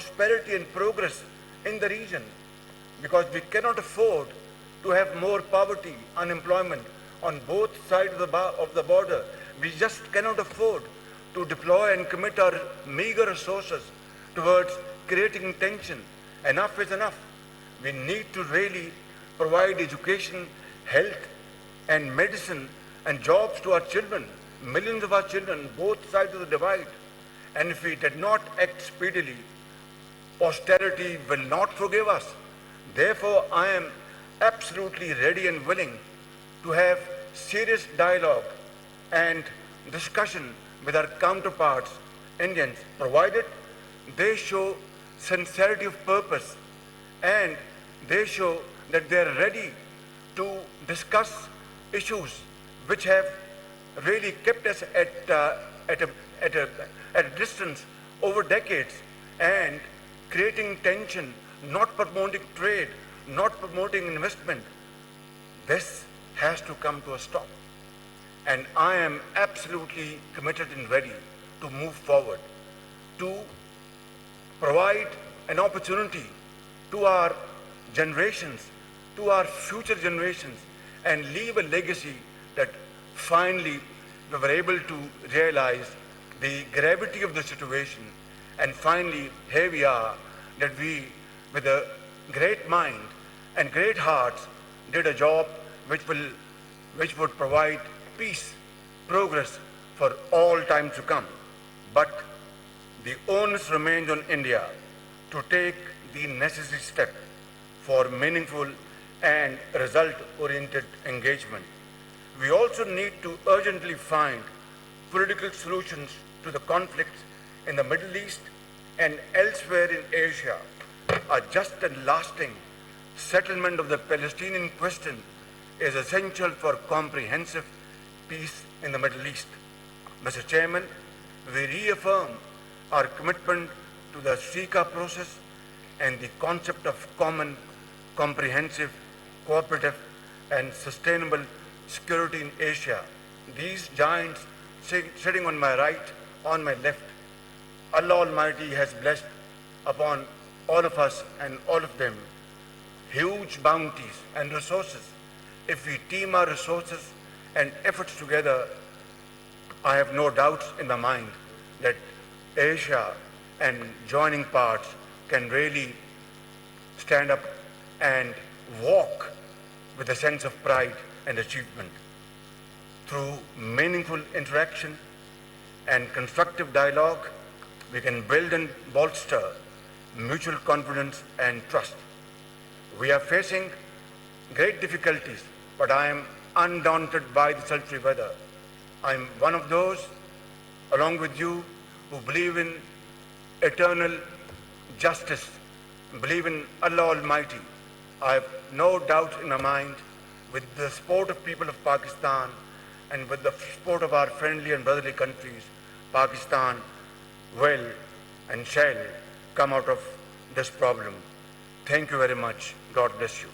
prosperity and progress in the region, because we cannot afford to have more poverty, unemployment on both sides of the border. We just cannot afford to deploy and commit our meager resources towards creating tension. Enough is enough. We need to really provide education, health, and medicine and jobs to our children, millions of our children, both sides of the divide. And if we did not act speedily, posterity will not forgive us. Therefore, I am absolutely ready and willing to have serious dialogue and discussion with our counterparts, Indians, provided they show sincerity of purpose and they show that they are ready to discuss issues which have really kept us at a distance over decades and creating tension, not promoting trade, not promoting investment. This has to come to a stop. And I am absolutely committed and ready to move forward, to provide an opportunity to our generations, to our future generations, and leave a legacy that finally we were able to realize the gravity of the situation. And finally, here we are, that we, with a great mind and great hearts, did a job which would provide peace, progress for all time to come. But the onus remains on India to take the necessary step for meaningful and result-oriented engagement. We also need to urgently find political solutions to the conflicts in the Middle East and elsewhere in Asia. A just and lasting settlement of the Palestinian question is essential for comprehensive peace in the Middle East. Mr. Chairman, we reaffirm our commitment to the SICA process and the concept of common, comprehensive, cooperative, and sustainable security in Asia. These giants sitting on my right, on my left, Allah Almighty has blessed upon all of us and all of them huge bounties and resources. If we team our resources and efforts together, I have no doubts in my mind that Asia and joining parts can really stand up and walk with a sense of pride and achievement. Through meaningful interaction and constructive dialogue, we can build and bolster mutual confidence and trust. We are facing great difficulties, but I am undaunted by the sultry weather. I am one of those, along with you, who believe in eternal justice, believe in Allah Almighty. I have no doubt in my mind, with the support of people of Pakistan and with the support of our friendly and brotherly countries, Pakistan will and shall come out of this problem. Thank you very much. God bless you.